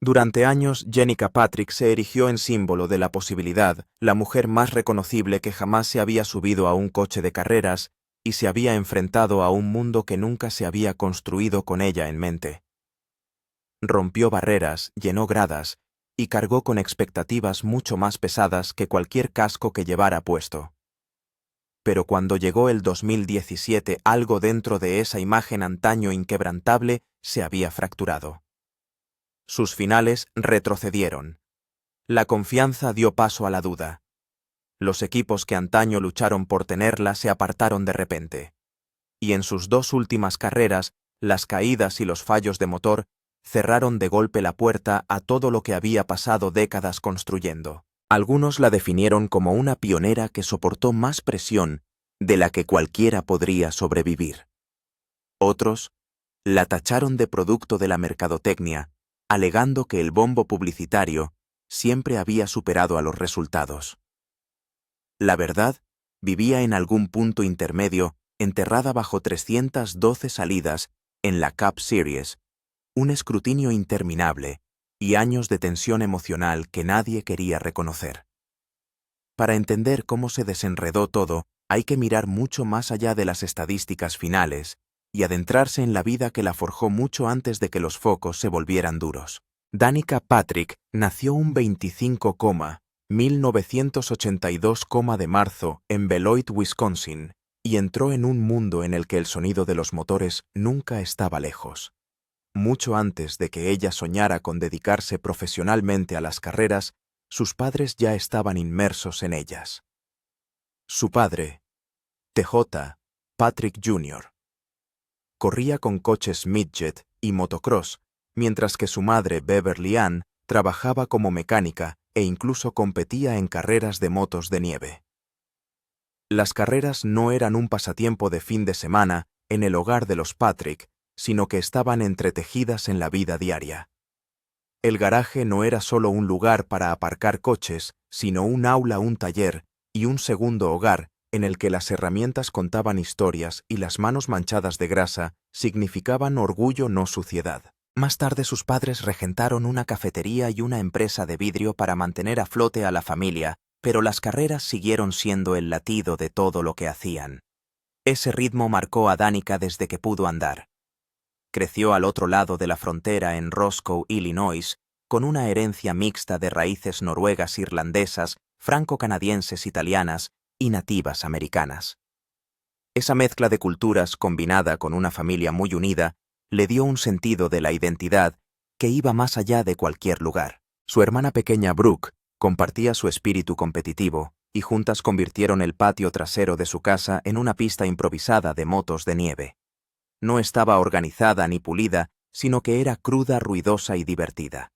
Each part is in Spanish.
Durante años, Jenica Patrick se erigió en símbolo de la posibilidad, la mujer más reconocible que jamás se había subido a un coche de carreras y se había enfrentado a un mundo que nunca se había construido con ella en mente. Rompió barreras, llenó gradas y cargó con expectativas mucho más pesadas que cualquier casco que llevara puesto. Pero cuando llegó el 2017, algo dentro de esa imagen antaño inquebrantable se había fracturado. Sus finales retrocedieron. La confianza dio paso a la duda. Los equipos que antaño lucharon por tenerla se apartaron de repente. Y en sus dos últimas carreras, las caídas y los fallos de motor cerraron de golpe la puerta a todo lo que había pasado décadas construyendo. Algunos la definieron como una pionera que soportó más presión de la que cualquiera podría sobrevivir. Otros la tacharon de producto de la mercadotecnia, alegando que el bombo publicitario siempre había superado a los resultados. La verdad vivía en algún punto intermedio, enterrada bajo 312 salidas en la Cup Series, un escrutinio interminable y años de tensión emocional que nadie quería reconocer. Para entender cómo se desenredó todo, hay que mirar mucho más allá de las estadísticas finales y adentrarse en la vida que la forjó mucho antes de que los focos se volvieran duros. Danica Patrick nació un 1982 de marzo en Beloit, Wisconsin, y entró en un mundo en el que el sonido de los motores nunca estaba lejos. Mucho antes de que ella soñara con dedicarse profesionalmente a las carreras, sus padres ya estaban inmersos en ellas. Su padre, T.J. Patrick Jr., corría con coches midget y motocross, mientras que su madre, Beverly Ann, trabajaba como mecánica e incluso competía en carreras de motos de nieve. Las carreras no eran un pasatiempo de fin de semana en el hogar de los Patrick, sino que estaban entretejidas en la vida diaria. El garaje no era solo un lugar para aparcar coches, sino un aula, un taller y un segundo hogar en el que las herramientas contaban historias y las manos manchadas de grasa significaban orgullo, no suciedad. Más tarde sus padres regentaron una cafetería y una empresa de vidrio para mantener a flote a la familia, pero las carreras siguieron siendo el latido de todo lo que hacían. Ese ritmo marcó a Danica desde que pudo andar. Creció al otro lado de la frontera en Roscoe, Illinois, con una herencia mixta de raíces noruegas, irlandesas, franco-canadienses, italianas y nativas americanas. Esa mezcla de culturas, combinada con una familia muy unida, le dio un sentido de la identidad que iba más allá de cualquier lugar. Su hermana pequeña Brooke compartía su espíritu competitivo y juntas convirtieron el patio trasero de su casa en una pista improvisada de motos de nieve. No estaba organizada ni pulida, sino que era cruda, ruidosa y divertida.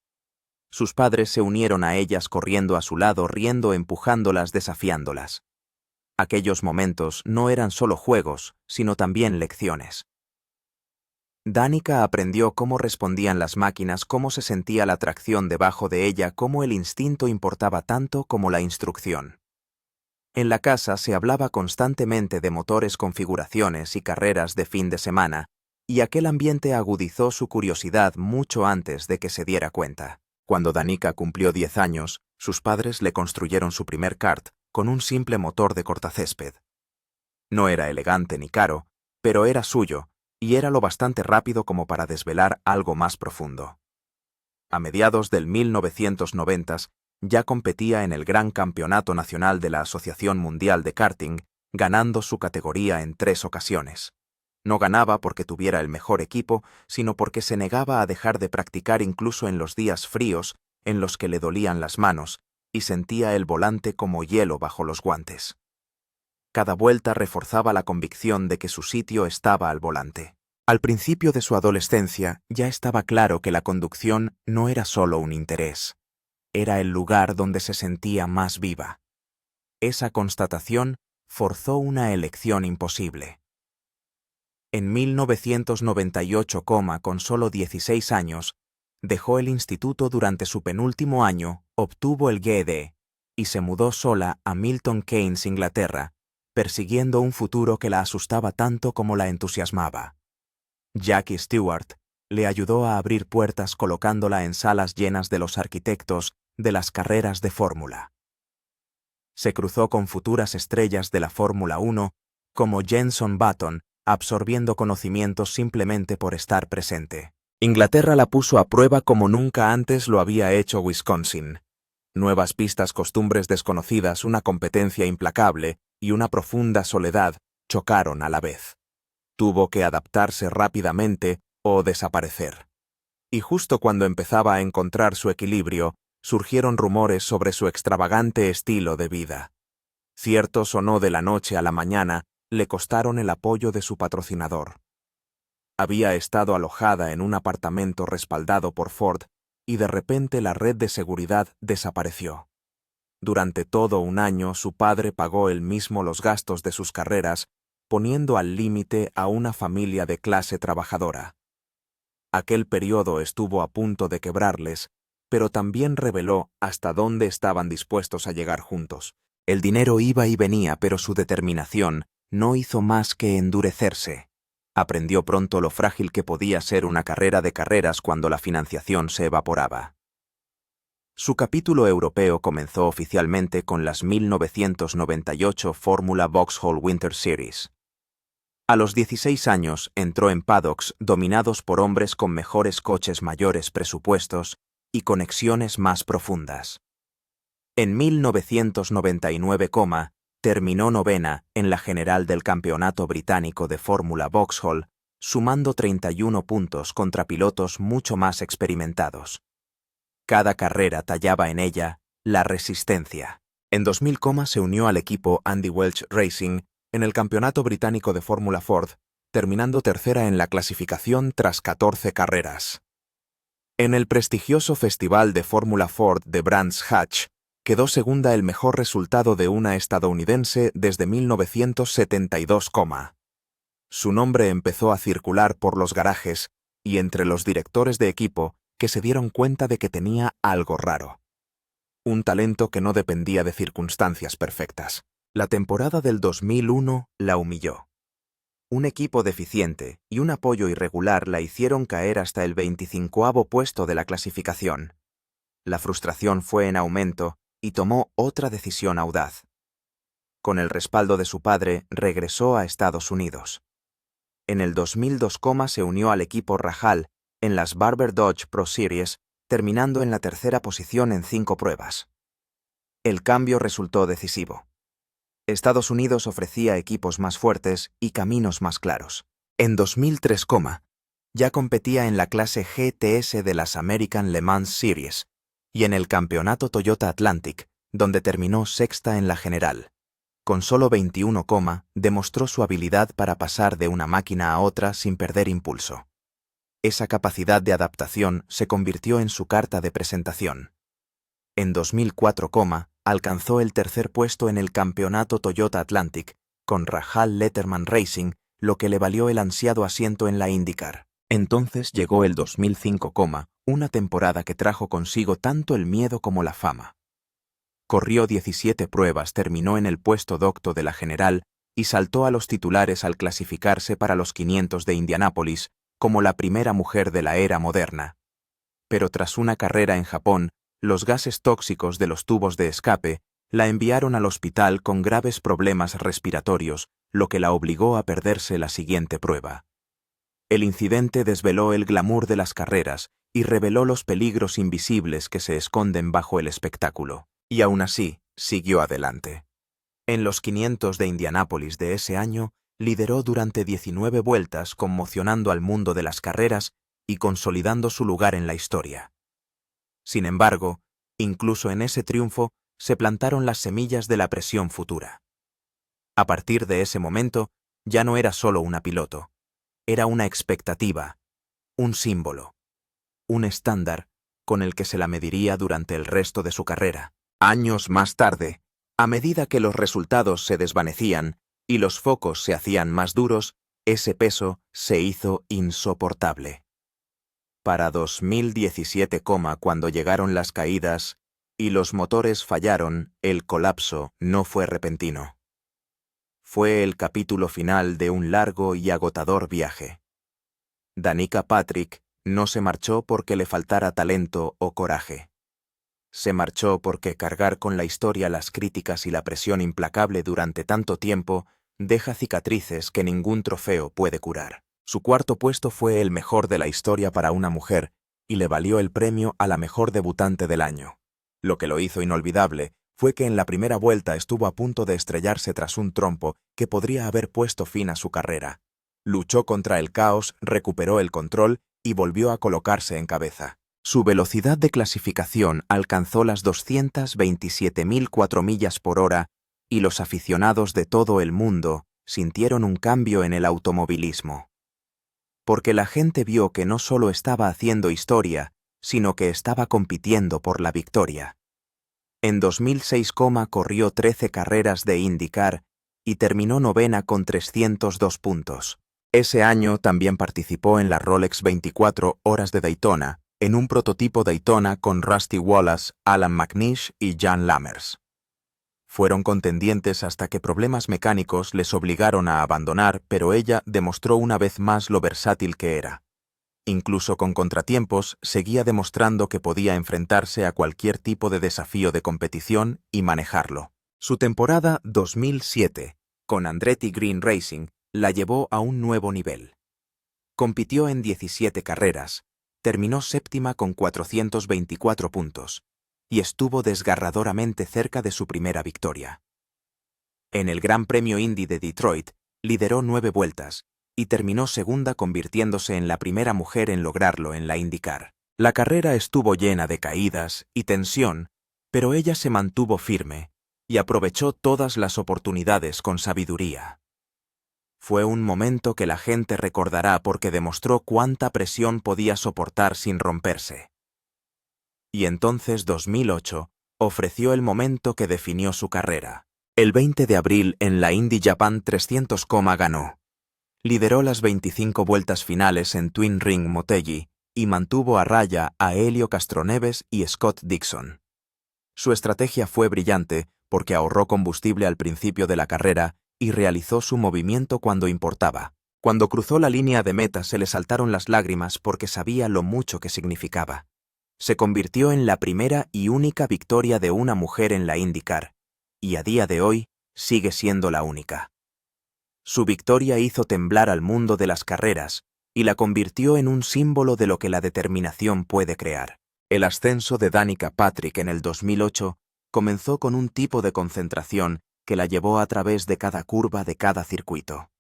Sus padres se unieron a ellas corriendo a su lado, riendo, empujándolas, desafiándolas. Aquellos momentos no eran solo juegos, sino también lecciones. Danica aprendió cómo respondían las máquinas, cómo se sentía la tracción debajo de ella, cómo el instinto importaba tanto como la instrucción. En la casa se hablaba constantemente de motores, configuraciones y carreras de fin de semana, y aquel ambiente agudizó su curiosidad mucho antes de que se diera cuenta. Cuando Danica cumplió 10 años, sus padres le construyeron su primer kart con un simple motor de cortacésped. No era elegante ni caro, pero era suyo, y era lo bastante rápido como para desvelar algo más profundo. A mediados del 1990 ya competía en el Gran Campeonato Nacional de la Asociación Mundial de Karting, ganando su categoría en 3 ocasiones. No ganaba porque tuviera el mejor equipo, sino porque se negaba a dejar de practicar incluso en los días fríos en los que le dolían las manos y sentía el volante como hielo bajo los guantes. Cada vuelta reforzaba la convicción de que su sitio estaba al volante. Al principio de su adolescencia ya estaba claro que la conducción no era solo un interés. Era el lugar donde se sentía más viva. Esa constatación forzó una elección imposible. En 1998, con solo 16 años, dejó el instituto durante su penúltimo año, obtuvo el GED y se mudó sola a Milton Keynes, Inglaterra, persiguiendo un futuro que la asustaba tanto como la entusiasmaba. Jackie Stewart le ayudó a abrir puertas colocándola en salas llenas de los arquitectos de las carreras de Fórmula. Se cruzó con futuras estrellas de la Fórmula 1 como Jenson Button, absorbiendo conocimientos simplemente por estar presente. Inglaterra la puso a prueba como nunca antes lo había hecho Wisconsin. Nuevas pistas, costumbres desconocidas, una competencia implacable y una profunda soledad chocaron a la vez. Tuvo que adaptarse rápidamente o desaparecer. Y justo cuando empezaba a encontrar su equilibrio, surgieron rumores sobre su extravagante estilo de vida. Ciertos o no, de la noche a la mañana, le costaron el apoyo de su patrocinador. Había estado alojada en un apartamento respaldado por Ford y de repente la red de seguridad desapareció. Durante todo un año su padre pagó él mismo los gastos de sus carreras, poniendo al límite a una familia de clase trabajadora. Aquel periodo estuvo a punto de quebrarles, pero también reveló hasta dónde estaban dispuestos a llegar juntos. El dinero iba y venía, pero su determinación no hizo más que endurecerse. Aprendió pronto lo frágil que podía ser una carrera de carreras cuando la financiación se evaporaba. Su capítulo europeo comenzó oficialmente con las 1998 Fórmula Vauxhall Winter Series. A los 16 años entró en paddocks dominados por hombres con mejores coches, mayores presupuestos y conexiones más profundas. En 1999, terminó novena en la general del Campeonato Británico de Fórmula Vauxhall, sumando 31 puntos contra pilotos mucho más experimentados. Cada carrera tallaba en ella la resistencia. En 2000, se unió al equipo Andy Welch Racing en el Campeonato Británico de Fórmula Ford, terminando tercera en la clasificación tras 14 carreras. En el prestigioso Festival de Fórmula Ford de Brands Hatch, quedó segunda, el mejor resultado de una estadounidense desde 1972. Su nombre empezó a circular por los garajes y entre los directores de equipo que se dieron cuenta de que tenía algo raro. Un talento que no dependía de circunstancias perfectas. La temporada del 2001 la humilló. Un equipo deficiente y un apoyo irregular la hicieron caer hasta el 25º puesto de la clasificación. La frustración fue en aumento y tomó otra decisión audaz. Con el respaldo de su padre, regresó a Estados Unidos. En el 2002, se unió al equipo Rahal en las Barber Dodge Pro Series, terminando en la tercera posición en 5 pruebas. El cambio resultó decisivo. Estados Unidos ofrecía equipos más fuertes y caminos más claros. En 2003, ya competía en la clase GTS de las American Le Mans Series y en el Campeonato Toyota Atlantic, donde terminó sexta en la general. Con solo 21, demostró su habilidad para pasar de una máquina a otra sin perder impulso. Esa capacidad de adaptación se convirtió en su carta de presentación. En 2004, alcanzó el tercer puesto en el Campeonato Toyota Atlantic, con Rahal Letterman Racing, lo que le valió el ansiado asiento en la IndyCar. Entonces llegó el 2005, una temporada que trajo consigo tanto el miedo como la fama. Corrió 17 pruebas, terminó en el puesto docto de la general y saltó a los titulares al clasificarse para los 500 de Indianápolis como la primera mujer de la era moderna. Pero tras una carrera en Japón, los gases tóxicos de los tubos de escape la enviaron al hospital con graves problemas respiratorios, lo que la obligó a perderse la siguiente prueba. El incidente desveló el glamour de las carreras y reveló los peligros invisibles que se esconden bajo el espectáculo. Y aún así, siguió adelante. En los 500 de Indianápolis de ese año, lideró durante 19 vueltas, conmocionando al mundo de las carreras y consolidando su lugar en la historia. Sin embargo, incluso en ese triunfo, se plantaron las semillas de la presión futura. A partir de ese momento, ya no era solo una piloto. Era una expectativa, un símbolo, un estándar con el que se la mediría durante el resto de su carrera. Años más tarde, a medida que los resultados se desvanecían y los focos se hacían más duros, ese peso se hizo insoportable. Para 2017, cuando llegaron las caídas y los motores fallaron, el colapso no fue repentino. Fue el capítulo final de un largo y agotador viaje. Danica Patrick No se marchó porque le faltara talento o coraje. Se marchó porque cargar con la historia, las críticas y la presión implacable durante tanto tiempo deja cicatrices que ningún trofeo puede curar. Su cuarto puesto fue el mejor de la historia para una mujer y le valió el premio a la mejor debutante del año. Lo que lo hizo inolvidable fue que en la primera vuelta estuvo a punto de estrellarse tras un trompo que podría haber puesto fin a su carrera. Luchó contra el caos, recuperó el control y volvió a colocarse en cabeza. Su velocidad de clasificación alcanzó las 227.004 millas por hora y los aficionados de todo el mundo sintieron un cambio en el automovilismo. Porque la gente vio que no solo estaba haciendo historia, sino que estaba compitiendo por la victoria. En 2006, corrió 13 carreras de IndyCar y terminó novena con 302 puntos. Ese año también participó en la Rolex 24 Horas de Daytona, en un prototipo Daytona con Rusty Wallace, Alan McNish y Jan Lammers. Fueron contendientes hasta que problemas mecánicos les obligaron a abandonar, pero ella demostró una vez más lo versátil que era. Incluso con contratiempos, seguía demostrando que podía enfrentarse a cualquier tipo de desafío de competición y manejarlo. Su temporada 2007, con Andretti Green Racing, la llevó a un nuevo nivel. Compitió en 17 carreras, terminó séptima con 424 puntos, y estuvo desgarradoramente cerca de su primera victoria. En el Gran Premio Indy de Detroit, lideró 9 vueltas, y terminó segunda convirtiéndose en la primera mujer en lograrlo en la IndyCar. La carrera estuvo llena de caídas y tensión, pero ella se mantuvo firme y aprovechó todas las oportunidades con sabiduría. Fue un momento que la gente recordará porque demostró cuánta presión podía soportar sin romperse. Y entonces 2008 ofreció el momento que definió su carrera. El 20 de abril en la Indy Japan 300, ganó. Lideró las 25 vueltas finales en Twin Ring Motegi y mantuvo a raya a Helio Castroneves y Scott Dixon. Su estrategia fue brillante porque ahorró combustible al principio de la carrera y realizó su movimiento cuando importaba. Cuando cruzó la línea de meta se le saltaron las lágrimas porque sabía lo mucho que significaba. Se convirtió en la primera y única victoria de una mujer en la IndyCar, y a día de hoy sigue siendo la única. Su victoria hizo temblar al mundo de las carreras y la convirtió en un símbolo de lo que la determinación puede crear. El ascenso de Danica Patrick en el 2008 comenzó con un tipo de concentración que la llevó a través de cada curva de cada circuito.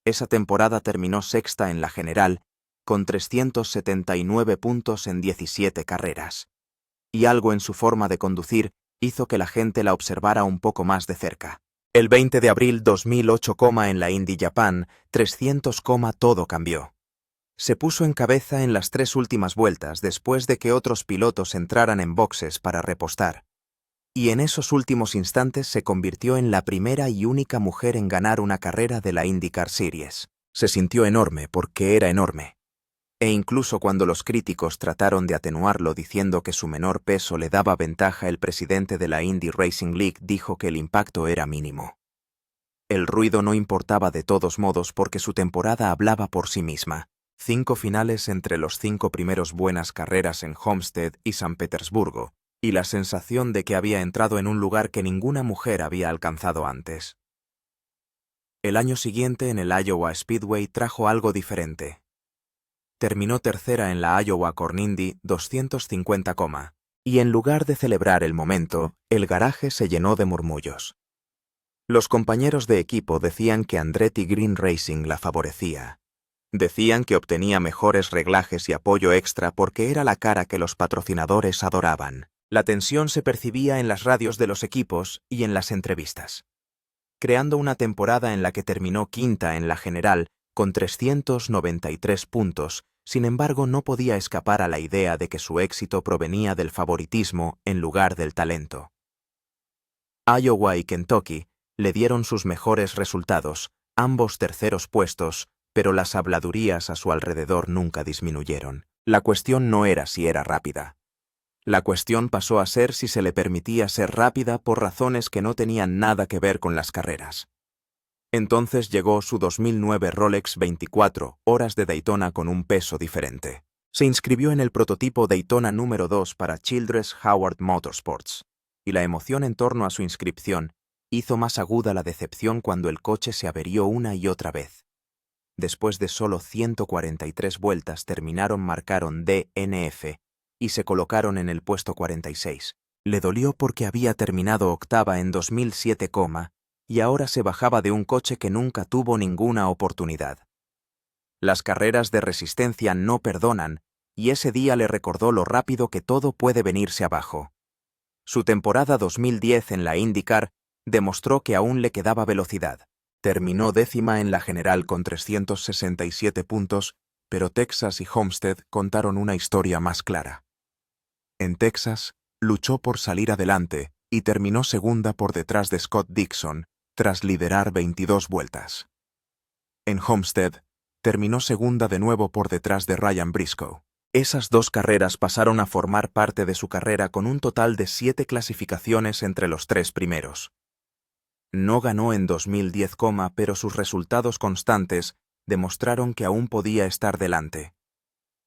Esa temporada terminó sexta en la general, con 379 puntos en 17 carreras. Y algo en su forma de conducir hizo que la gente la observara un poco más de cerca. El 20 de abril 2008, en la Indy Japan 300, todo cambió. Se puso en cabeza en las 3 últimas vueltas después de que otros pilotos entraran en boxes para repostar. Y en esos últimos instantes se convirtió en la primera y única mujer en ganar una carrera de la IndyCar Series. Se sintió enorme porque era enorme. E incluso cuando los críticos trataron de atenuarlo diciendo que su menor peso le daba ventaja, el presidente de la Indy Racing League dijo que el impacto era mínimo. El ruido no importaba de todos modos porque su temporada hablaba por sí misma. 5 finales entre los 5 primeros, buenas carreras en Homestead y San Petersburgo, y la sensación de que había entrado en un lugar que ninguna mujer había alcanzado antes. El año siguiente en el Iowa Speedway trajo algo diferente. Terminó tercera en la Iowa Corn Indy 250, y en lugar de celebrar el momento, el garaje se llenó de murmullos. Los compañeros de equipo decían que Andretti Green Racing la favorecía. Decían que obtenía mejores reglajes y apoyo extra porque era la cara que los patrocinadores adoraban. La tensión se percibía en las radios de los equipos y en las entrevistas. Creando una temporada en la que terminó quinta en la general, con 393 puntos, sin embargo no podía escapar a la idea de que su éxito provenía del favoritismo en lugar del talento. Iowa y Kentucky le dieron sus mejores resultados, ambos terceros puestos, pero las habladurías a su alrededor nunca disminuyeron. La cuestión no era si era rápida. La cuestión pasó a ser si se le permitía ser rápida por razones que no tenían nada que ver con las carreras. Entonces llegó su 2009 Rolex 24 Horas de Daytona con un peso diferente. Se inscribió en el prototipo Daytona número 2 para Childress Howard Motorsports, y la emoción en torno a su inscripción hizo más aguda la decepción cuando el coche se averió una y otra vez. Después de solo 143 vueltas marcaron DNF y se colocaron en el puesto 46. Le dolió porque había terminado octava en 2007, y ahora se bajaba de un coche que nunca tuvo ninguna oportunidad. Las carreras de resistencia no perdonan, y ese día le recordó lo rápido que todo puede venirse abajo. Su temporada 2010 en la IndyCar demostró que aún le quedaba velocidad. Terminó décima en la general con 367 puntos, pero Texas y Homestead contaron una historia más clara. En Texas, luchó por salir adelante y terminó segunda por detrás de Scott Dixon, tras liderar 22 vueltas. En Homestead, terminó segunda de nuevo por detrás de Ryan Briscoe. Esas dos carreras pasaron a formar parte de su carrera con un total de 7 clasificaciones entre los 3 primeros. No ganó en 2010, pero sus resultados constantes demostraron que aún podía estar delante.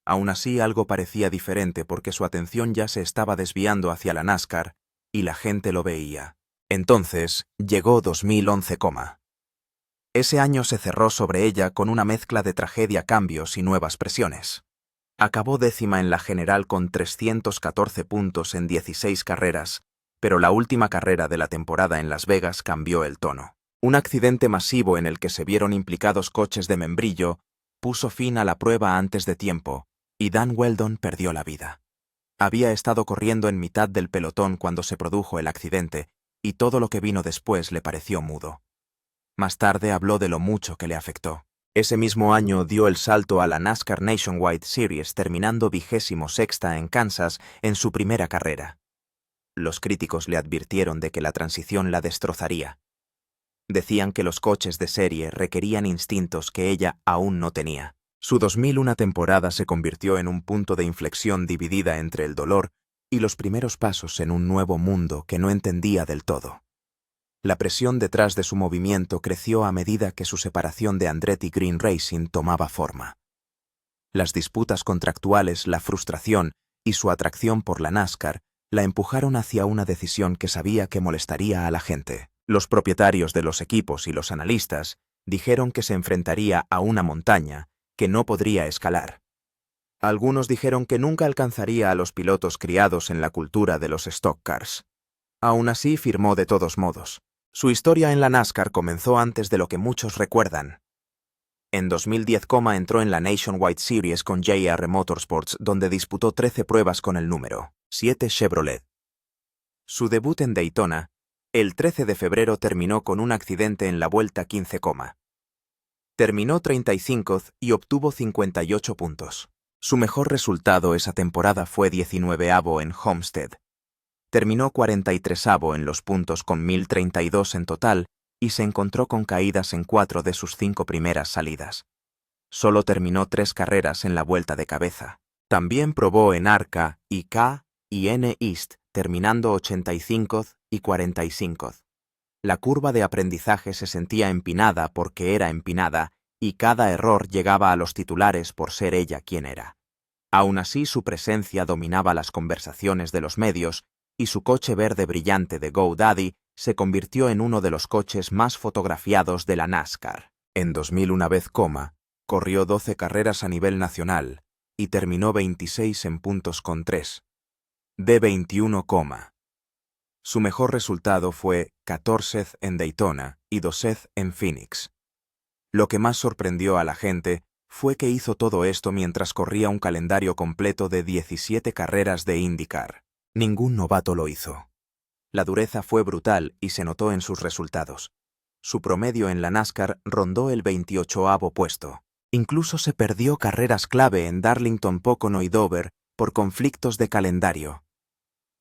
Aún así, algo parecía diferente porque su atención ya se estaba desviando hacia la NASCAR y la gente lo veía. Entonces, llegó 2011, Ese año se cerró sobre ella con una mezcla de tragedia, cambios y nuevas presiones. Acabó décima en la general con 314 puntos en 16 carreras, pero la última carrera de la temporada en Las Vegas cambió el tono. Un accidente masivo en el que se vieron implicados coches de membrillo puso fin a la prueba antes de tiempo, y Dan Weldon perdió la vida. Había estado corriendo en mitad del pelotón cuando se produjo el accidente, y todo lo que vino después le pareció mudo. Más tarde habló de lo mucho que le afectó. Ese mismo año dio el salto a la NASCAR Nationwide Series, terminando 26ª en Kansas en su primera carrera. Los críticos le advirtieron de que la transición la destrozaría. Decían que los coches de serie requerían instintos que ella aún no tenía. Su 2001 temporada se convirtió en un punto de inflexión dividida entre el dolor y los primeros pasos en un nuevo mundo que no entendía del todo. La presión detrás de su movimiento creció a medida que su separación de Andretti Green Racing tomaba forma. Las disputas contractuales, la frustración y su atracción por la NASCAR la empujaron hacia una decisión que sabía que molestaría a la gente. Los propietarios de los equipos y los analistas dijeron que se enfrentaría a una montaña que no podría escalar. Algunos dijeron que nunca alcanzaría a los pilotos criados en la cultura de los stock cars. Aún así, firmó de todos modos. Su historia en la NASCAR comenzó antes de lo que muchos recuerdan. En 2010, entró en la Nationwide Series con JR Motorsports, donde disputó 13 pruebas con el número 7 Chevrolet. Su debut en Daytona, el 13 de febrero, terminó con un accidente en la vuelta 15, Terminó 35 y obtuvo 58 puntos. Su mejor resultado esa temporada fue 19º en Homestead. Terminó 43º en los puntos con 1032 en total y se encontró con caídas en 4 de sus 5 primeras salidas. Solo terminó 3 carreras en la vuelta de cabeza. También probó en ARCA, IK y N East, terminando 85 y 45. La curva de aprendizaje se sentía empinada porque era empinada y cada error llegaba a los titulares por ser ella quien era. Aún así, su presencia dominaba las conversaciones de los medios y su coche verde brillante de GoDaddy se convirtió en uno de los coches más fotografiados de la NASCAR. En 2001, corrió 12 carreras a nivel nacional y terminó 26 en puntos con 3 de 21, Su mejor resultado fue 14 en Daytona y 12 en Phoenix. Lo que más sorprendió a la gente fue que hizo todo esto mientras corría un calendario completo de 17 carreras de IndyCar. Ningún novato lo hizo. La dureza fue brutal y se notó en sus resultados. Su promedio en la NASCAR rondó el 28º puesto. Incluso se perdió carreras clave en Darlington, Pocono y Dover por conflictos de calendario.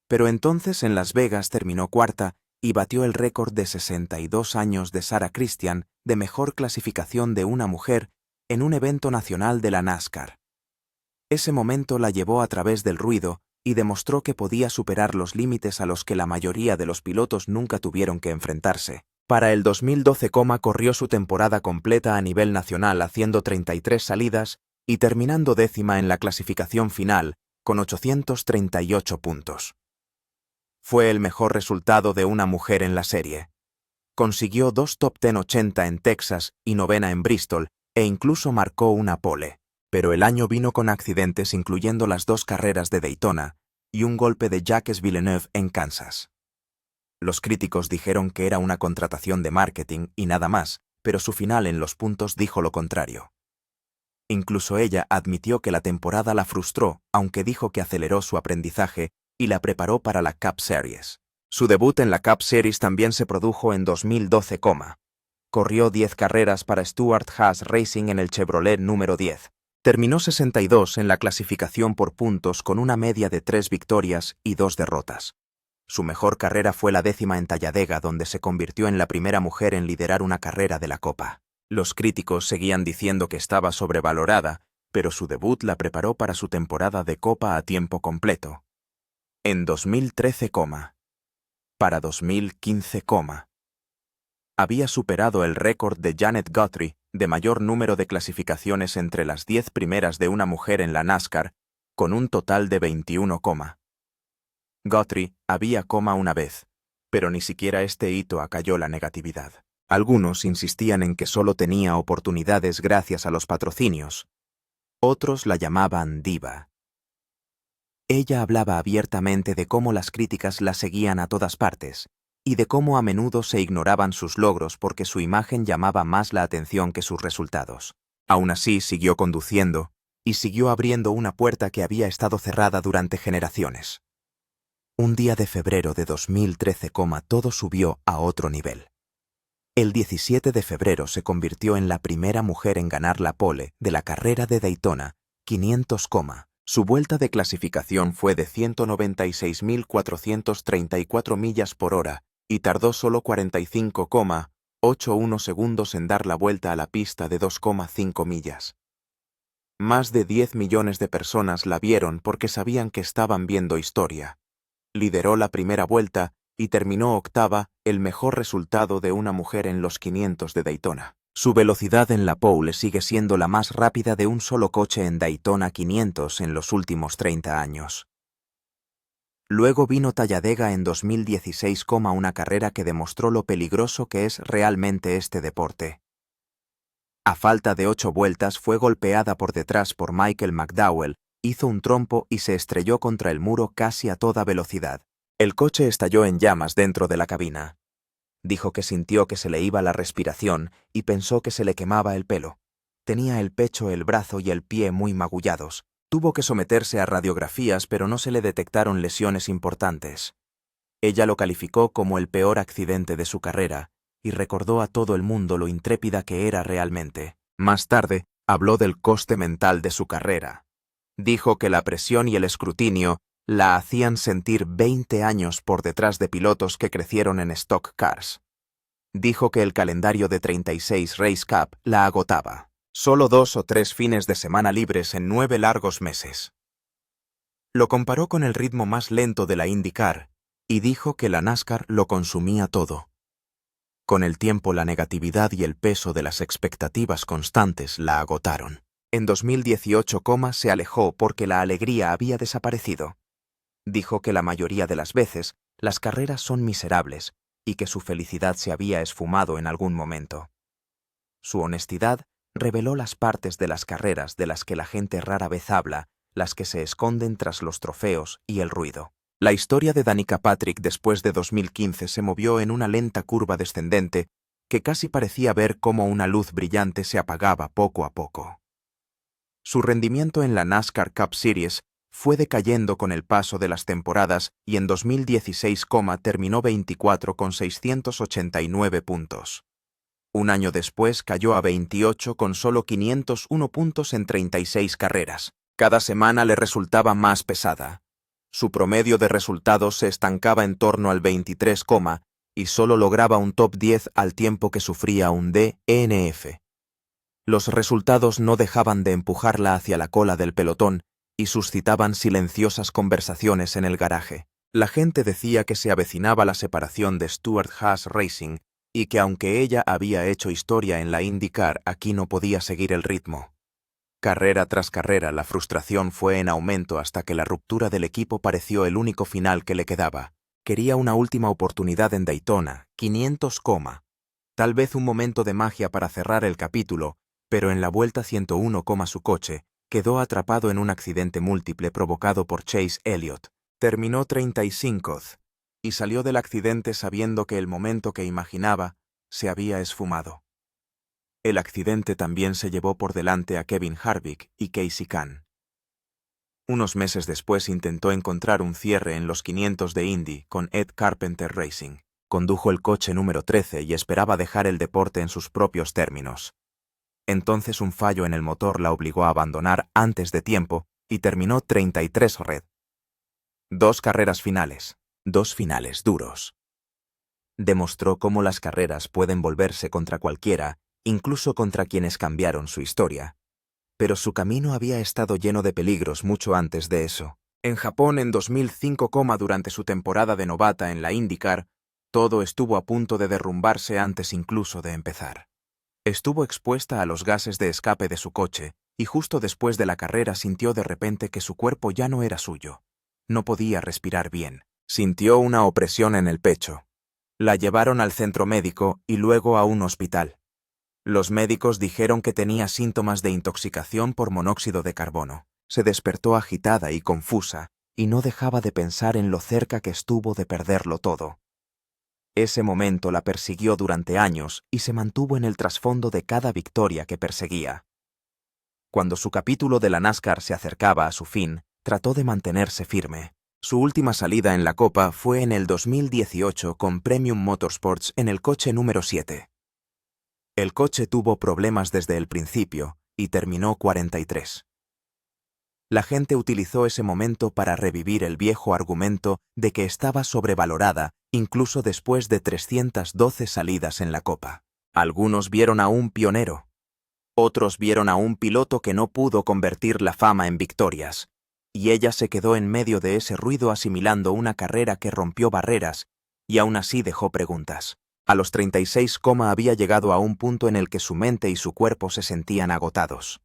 Pero entonces en Las Vegas terminó cuarta y batió el récord de 62 años de Sarah Christian de mejor clasificación de una mujer en un evento nacional de la NASCAR. Ese momento la llevó a través del ruido y demostró que podía superar los límites a los que la mayoría de los pilotos nunca tuvieron que enfrentarse. Para el 2012, corrió su temporada completa a nivel nacional haciendo 33 salidas y terminando décima en la clasificación final con 838 puntos. Fue el mejor resultado de una mujer en la serie. Consiguió 2 Top 10 80 en Texas y 9ª en Bristol, e incluso marcó una pole. Pero el año vino con accidentes, incluyendo las 2 carreras de Daytona y un golpe de Jacques Villeneuve en Kansas. Los críticos dijeron que era una contratación de marketing y nada más, pero su final en los puntos dijo lo contrario. Incluso ella admitió que la temporada la frustró, aunque dijo que aceleró su aprendizaje y la preparó para la Cup Series. Su debut en la Cup Series también se produjo en 2012. Corrió 10 carreras para Stewart-Haas Racing en el Chevrolet número 10. Terminó 62 en la clasificación por puntos con una media de 3 victorias y 2 derrotas. Su mejor carrera fue la 10ª en Talladega, donde se convirtió en la primera mujer en liderar una carrera de la Copa. Los críticos seguían diciendo que estaba sobrevalorada, pero su debut la preparó para su temporada de Copa a tiempo completo. En 2013, para 2015, había superado el récord de Janet Guthrie de mayor número de clasificaciones entre las 10 primeras de una mujer en la NASCAR, con un total de 21. Guthrie había una vez, pero ni siquiera este hito acalló la negatividad. Algunos insistían en que solo tenía oportunidades gracias a los patrocinios. Otros la llamaban diva. Ella hablaba abiertamente de cómo las críticas la seguían a todas partes, y de cómo a menudo se ignoraban sus logros porque su imagen llamaba más la atención que sus resultados. Aún así, siguió conduciendo, y siguió abriendo una puerta que había estado cerrada durante generaciones. Un día de febrero de 2013, todo subió a otro nivel. El 17 de febrero se convirtió en la primera mujer en ganar la pole de la carrera de Daytona 500. Su vuelta de clasificación fue de 196.434 millas por hora y tardó solo 45,81 segundos en dar la vuelta a la pista de 2,5 millas. Más de 10 millones de personas la vieron porque sabían que estaban viendo historia. Lideró la primera vuelta y terminó octava, el mejor resultado de una mujer en los 500 de Daytona. Su velocidad en la pole sigue siendo la más rápida de un solo coche en Daytona 500 en los últimos 30 años. Luego vino Talladega en 2016, una carrera que demostró lo peligroso que es realmente este deporte. A falta de 8 vueltas fue golpeada por detrás por Michael McDowell, hizo un trompo y se estrelló contra el muro casi a toda velocidad. El coche estalló en llamas dentro de la cabina. Dijo que sintió que se le iba la respiración y pensó que se le quemaba el pelo. Tenía el pecho, el brazo y el pie muy magullados. Tuvo que someterse a radiografías, pero no se le detectaron lesiones importantes. Ella lo calificó como el peor accidente de su carrera y recordó a todo el mundo lo intrépida que era realmente. Más tarde, habló del coste mental de su carrera. Dijo que la presión y el escrutinio la hacían sentir 20 años por detrás de pilotos que crecieron en Stock Cars. Dijo que el calendario de 36 Race Cup la agotaba. Solo 2 o 3 fines de semana libres en 9 largos meses. Lo comparó con el ritmo más lento de la IndyCar y dijo que la NASCAR lo consumía todo. Con el tiempo, la negatividad y el peso de las expectativas constantes la agotaron. En 2018, se alejó porque la alegría había desaparecido. Dijo que la mayoría de las veces las carreras son miserables y que su felicidad se había esfumado en algún momento. Su honestidad reveló las partes de las carreras de las que la gente rara vez habla, las que se esconden tras los trofeos y el ruido. La historia de Danica Patrick después de 2015 se movió en una lenta curva descendente que casi parecía ver cómo una luz brillante se apagaba poco a poco. Su rendimiento en la NASCAR Cup Series fue decayendo con el paso de las temporadas y en 2016, terminó 24 con 689 puntos. Un año después cayó a 28 con solo 501 puntos en 36 carreras. Cada semana le resultaba más pesada. Su promedio de resultados se estancaba en torno al 23, y solo lograba un top 10 al tiempo que sufría un DNF. Los resultados no dejaban de empujarla hacia la cola del pelotón y suscitaban silenciosas conversaciones en el garaje. La gente decía que se avecinaba la separación de Stewart-Haas Racing y que aunque ella había hecho historia en la IndyCar, aquí no podía seguir el ritmo. Carrera tras carrera, la frustración fue en aumento hasta que la ruptura del equipo pareció el único final que le quedaba. Quería una última oportunidad en Daytona, 500, tal vez un momento de magia para cerrar el capítulo, pero en la vuelta 101, su coche quedó atrapado en un accidente múltiple provocado por Chase Elliott. Terminó 35 y salió del accidente sabiendo que el momento que imaginaba se había esfumado. El accidente también se llevó por delante a Kevin Harvick y Casey Kahn. Unos meses después intentó encontrar un cierre en los 500 de Indy con Ed Carpenter Racing. Condujo el coche número 13 y esperaba dejar el deporte en sus propios términos. Entonces un fallo en el motor la obligó a abandonar antes de tiempo y terminó 33 red. 2 carreras finales, 2 finales duros. Demostró cómo las carreras pueden volverse contra cualquiera, incluso contra quienes cambiaron su historia. Pero su camino había estado lleno de peligros mucho antes de eso. En Japón en 2005, durante su temporada de novata en la IndyCar, todo estuvo a punto de derrumbarse antes incluso de empezar. Estuvo expuesta a los gases de escape de su coche, y justo después de la carrera sintió de repente que su cuerpo ya no era suyo. No podía respirar bien. Sintió una opresión en el pecho. La llevaron al centro médico y luego a un hospital. Los médicos dijeron que tenía síntomas de intoxicación por monóxido de carbono. Se despertó agitada y confusa, y no dejaba de pensar en lo cerca que estuvo de perderlo todo. Ese momento la persiguió durante años y se mantuvo en el trasfondo de cada victoria que perseguía. Cuando su capítulo de la NASCAR se acercaba a su fin, trató de mantenerse firme. Su última salida en la Copa fue en el 2018 con Premium Motorsports en el coche número 7. El coche tuvo problemas desde el principio y terminó 43. La gente utilizó ese momento para revivir el viejo argumento de que estaba sobrevalorada incluso después de 312 salidas en la Copa. Algunos vieron a un pionero. Otros vieron a un piloto que no pudo convertir la fama en victorias. Y ella se quedó en medio de ese ruido asimilando una carrera que rompió barreras y aún así dejó preguntas. A los 36, había llegado a un punto en el que su mente y su cuerpo se sentían agotados.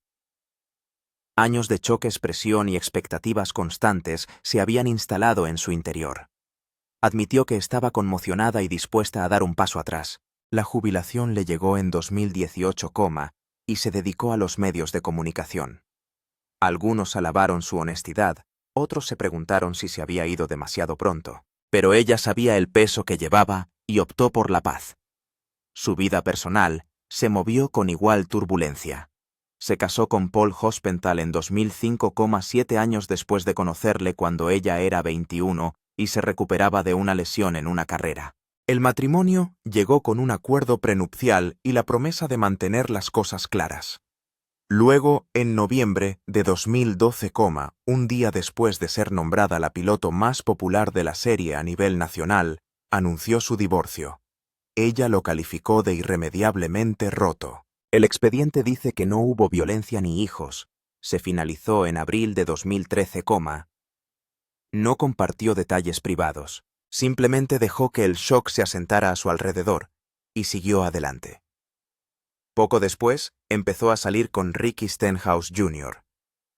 Años de choques, presión y expectativas constantes se habían instalado en su interior. Admitió que estaba conmocionada y dispuesta a dar un paso atrás. La jubilación le llegó en 2018, y se dedicó a los medios de comunicación. Algunos alabaron su honestidad, otros se preguntaron si se había ido demasiado pronto, pero ella sabía el peso que llevaba y optó por la paz. Su vida personal se movió con igual turbulencia. Se casó con Paul Hospenthal en 2005, 7 años después de conocerle cuando ella era 21 y se recuperaba de una lesión en una carrera. El matrimonio llegó con un acuerdo prenupcial y la promesa de mantener las cosas claras. Luego, en noviembre de 2012, un día después de ser nombrada la piloto más popular de la serie a nivel nacional, anunció su divorcio. Ella lo calificó de irremediablemente roto. El expediente dice que no hubo violencia ni hijos. Se finalizó en abril de 2013, no compartió detalles privados. Simplemente dejó que el shock se asentara a su alrededor y siguió adelante. Poco después, empezó a salir con Ricky Stenhouse Jr.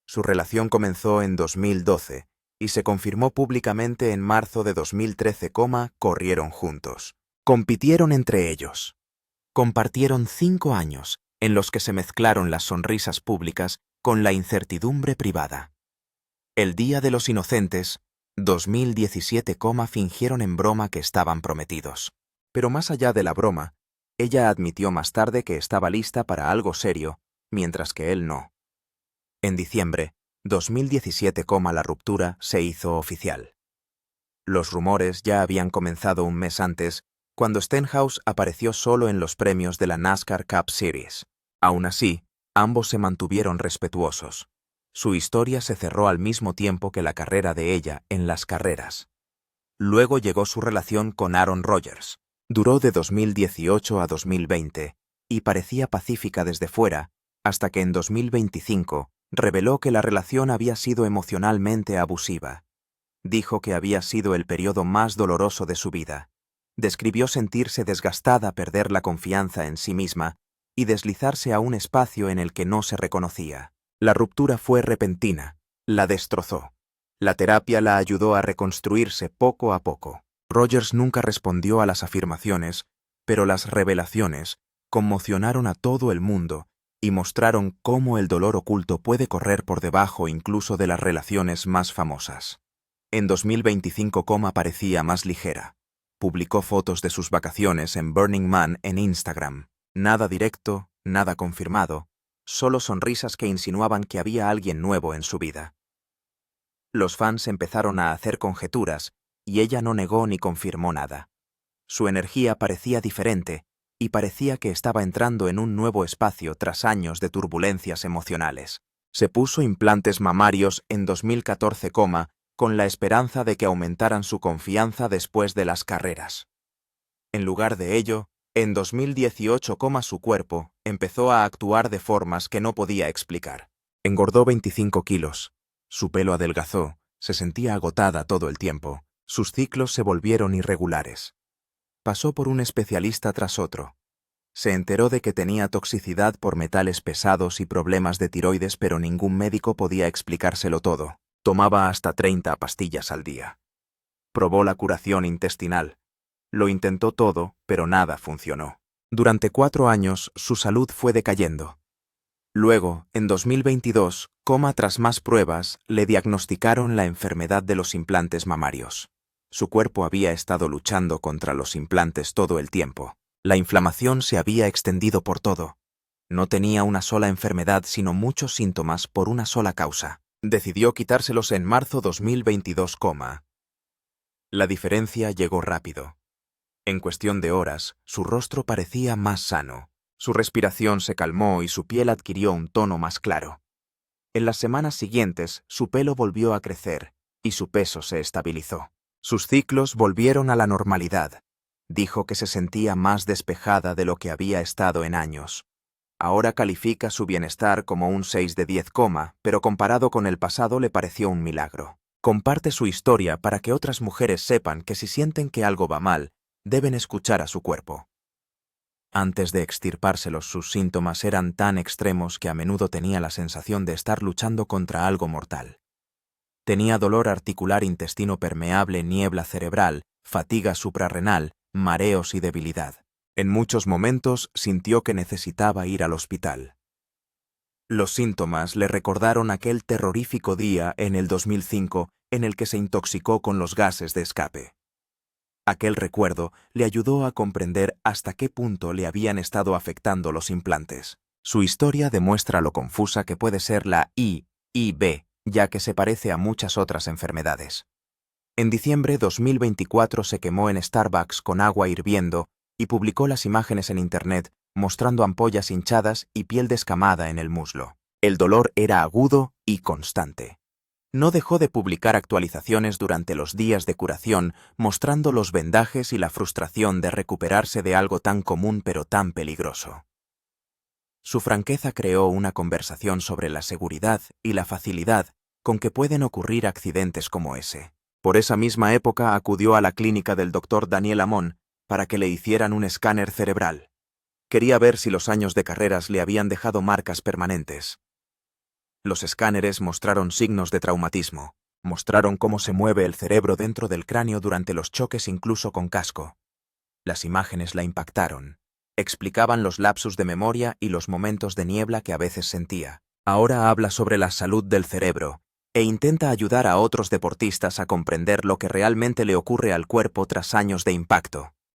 Su relación comenzó en 2012 y se confirmó públicamente en marzo de 2013, corrieron juntos. Compitieron entre ellos. Compartieron 5 años en los que se mezclaron las sonrisas públicas con la incertidumbre privada. El Día de los Inocentes, 2017, fingieron en broma que estaban prometidos. Pero más allá de la broma, ella admitió más tarde que estaba lista para algo serio, mientras que él no. En diciembre, 2017, la ruptura se hizo oficial. Los rumores ya habían comenzado un mes antes, cuando Stenhouse apareció solo en los premios de la NASCAR Cup Series. Aún así, ambos se mantuvieron respetuosos. Su historia se cerró al mismo tiempo que la carrera de ella en las carreras. Luego llegó su relación con Aaron Rodgers. Duró de 2018 a 2020 y parecía pacífica desde fuera, hasta que en 2025 reveló que la relación había sido emocionalmente abusiva. Dijo que había sido el periodo más doloroso de su vida. Describió sentirse desgastada, perder la confianza en sí misma y deslizarse a un espacio en el que no se reconocía. La ruptura fue repentina, la destrozó. La terapia la ayudó a reconstruirse poco a poco. Rogers nunca respondió a las afirmaciones, pero las revelaciones conmocionaron a todo el mundo y mostraron cómo el dolor oculto puede correr por debajo incluso de las relaciones más famosas. En 2025, parecía más ligera. Publicó fotos de sus vacaciones en Burning Man en Instagram. Nada directo, nada confirmado, solo sonrisas que insinuaban que había alguien nuevo en su vida. Los fans empezaron a hacer conjeturas y ella no negó ni confirmó nada. Su energía parecía diferente y parecía que estaba entrando en un nuevo espacio tras años de turbulencias emocionales. Se puso implantes mamarios en 2014, con la esperanza de que aumentaran su confianza después de las carreras. En lugar de ello, en 2018, su cuerpo empezó a actuar de formas que no podía explicar. Engordó 25 kilos. Su pelo adelgazó, se sentía agotada todo el tiempo. Sus ciclos se volvieron irregulares. Pasó por un especialista tras otro. Se enteró de que tenía toxicidad por metales pesados y problemas de tiroides, pero ningún médico podía explicárselo todo. Tomaba hasta 30 pastillas al día. Probó la curación intestinal. Lo intentó todo, pero nada funcionó. Durante 4 años, su salud fue decayendo. Luego, en 2022, tras más pruebas, le diagnosticaron la enfermedad de los implantes mamarios. Su cuerpo había estado luchando contra los implantes todo el tiempo. La inflamación se había extendido por todo. No tenía una sola enfermedad, sino muchos síntomas por una sola causa. Decidió quitárselos en marzo 2022, La diferencia llegó rápido. En cuestión de horas, su rostro parecía más sano. Su respiración se calmó y su piel adquirió un tono más claro. En las semanas siguientes, su pelo volvió a crecer y su peso se estabilizó. Sus ciclos volvieron a la normalidad. Dijo que se sentía más despejada de lo que había estado en años. Ahora califica su bienestar como un 6 de 10, pero comparado con el pasado le pareció un milagro. Comparte su historia para que otras mujeres sepan que si sienten que algo va mal, deben escuchar a su cuerpo. Antes de extirpárselos, sus síntomas eran tan extremos que a menudo tenía la sensación de estar luchando contra algo mortal. Tenía dolor articular, intestino permeable, niebla cerebral, fatiga suprarrenal, mareos y debilidad. En muchos momentos sintió que necesitaba ir al hospital. Los síntomas le recordaron aquel terrorífico día en el 2005 en el que se intoxicó con los gases de escape. Aquel recuerdo le ayudó a comprender hasta qué punto le habían estado afectando los implantes. Su historia demuestra lo confusa que puede ser la IIB, ya que se parece a muchas otras enfermedades. En diciembre de 2024 se quemó en Starbucks con agua hirviendo y publicó las imágenes en Internet mostrando ampollas hinchadas y piel descamada en el muslo. El dolor era agudo y constante. No dejó de publicar actualizaciones durante los días de curación, mostrando los vendajes y la frustración de recuperarse de algo tan común pero tan peligroso. Su franqueza creó una conversación sobre la seguridad y la facilidad con que pueden ocurrir accidentes como ese. Por esa misma época acudió a la clínica del Dr. Daniel Amon para que le hicieran un escáner cerebral. Quería ver si los años de carreras le habían dejado marcas permanentes. Los escáneres mostraron signos de traumatismo, mostraron cómo se mueve el cerebro dentro del cráneo durante los choques incluso con casco. Las imágenes la impactaron. Explicaban los lapsus de memoria y los momentos de niebla que a veces sentía. Ahora habla sobre la salud del cerebro e intenta ayudar a otros deportistas a comprender lo que realmente le ocurre al cuerpo tras años de impacto.